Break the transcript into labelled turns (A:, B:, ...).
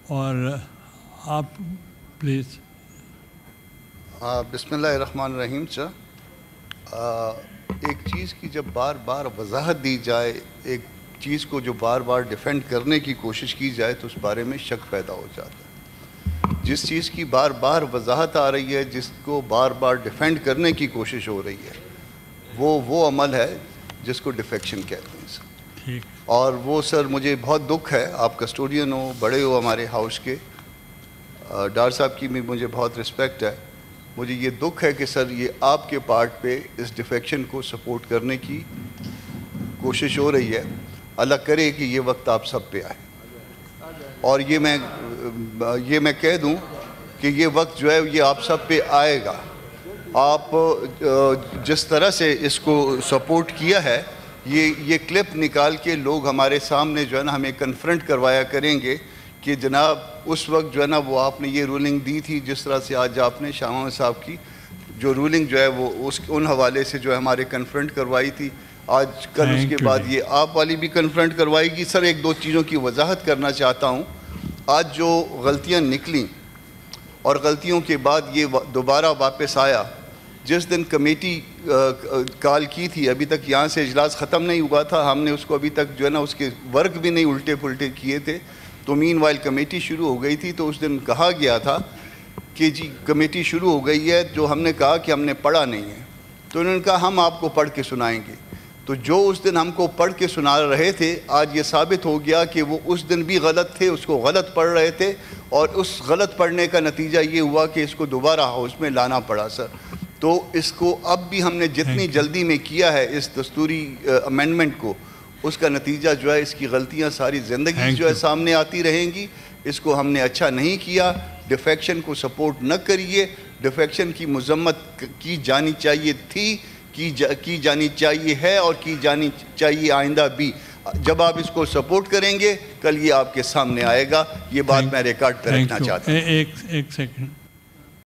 A: اور آپ پلیز.
B: بسم اللہ الرحمن الرحیم. ایک چیز کی جب بار بار وضاحت دی جائے، ایک چیز کو جو بار بار ڈیفینڈ کرنے کی کوشش کی جائے تو اس بارے میں شک پیدا ہو جاتا ہے. جس چیز کی بار بار وضاحت آ رہی ہے، جس کو بار بار ڈیفینڈ کرنے کی کوشش ہو رہی ہے، وہ عمل ہے جس کو ڈیفیکشن کہتے ہیں سر. اور وہ سر مجھے بہت دکھ ہے، آپ کسٹوڈین ہو، بڑے ہو ہمارے ہاؤس کے، ڈار صاحب کی بھی مجھے بہت رسپیکٹ ہے. مجھے یہ دکھ ہے کہ سر یہ آپ کے پارٹ پہ اس ڈیفیکشن کو سپورٹ کرنے کی کوشش ہو رہی ہے. اللہ کرے کہ یہ وقت آپ سب پہ آئے. اور یہ میں کہہ دوں کہ یہ وقت جو ہے یہ آپ سب پہ آئے گا. آپ جس طرح سے اس کو سپورٹ کیا ہے، یہ کلپ نکال کے لوگ ہمارے سامنے جو ہے نا ہمیں کنفرنٹ کروایا کریں گے کہ جناب اس وقت جو ہے نا وہ آپ نے یہ رولنگ دی تھی، جس طرح سے آج آپ نے شاہ محمد صاحب کی جو رولنگ جو ہے وہ ان حوالے سے جو ہے ہمارے کنفرنٹ کروائی تھی. آج کل اس کے بعد یہ آپ والی بھی کنفرنٹ کروائی گی. سر ایک دو چیزوں کی وضاحت کرنا چاہتا ہوں. آج جو غلطیاں نکلیں اور غلطیوں کے بعد یہ دوبارہ واپس آیا، جس دن کمیٹی کال کی تھی، ابھی تک یہاں سے اجلاس ختم نہیں ہوا تھا، ہم نے اس کو ابھی تک جو ہے نا اس کے ورک بھی نہیں الٹے پلٹے کیے تھے، تو مین وائل کمیٹی شروع ہو گئی تھی. تو اس دن کہا گیا تھا کہ جی کمیٹی شروع ہو گئی ہے. جو ہم نے کہا کہ ہم نے پڑھا نہیں ہے، تو انہوں نے کہا ہم آپ کو پڑھ کے سنائیں گے. تو جو اس دن ہم کو پڑھ کے سنا رہے تھے، آج یہ ثابت ہو گیا کہ وہ اس دن بھی غلط تھے، اس کو غلط پڑھ رہے تھے، اور اس غلط پڑھنے کا نتیجہ یہ ہوا کہ اس کو دوبارہ ہاؤس میں لانا پڑا سر. تو اس کو اب بھی ہم نے جتنی جلدی میں کیا ہے اس دستوری امینڈمنٹ کو، اس کا نتیجہ جو ہے اس کی غلطیاں ساری زندگی جو ہے سامنے آتی رہیں گی. اس کو ہم نے اچھا نہیں کیا. ڈیفیکشن کو سپورٹ نہ کریے. ڈیفیکشن کی مذمت کی جانی چاہیے تھی، کی جانی چاہیے ہے، اور کی جانی چاہیے آئندہ بھی. جب آپ اس کو سپورٹ کریں گے، کل یہ آپ کے سامنے آئے گا. یہ بات میں ریکارڈ پہ رکھنا چاہتا ہوں.
A: ایک سیکنڈ.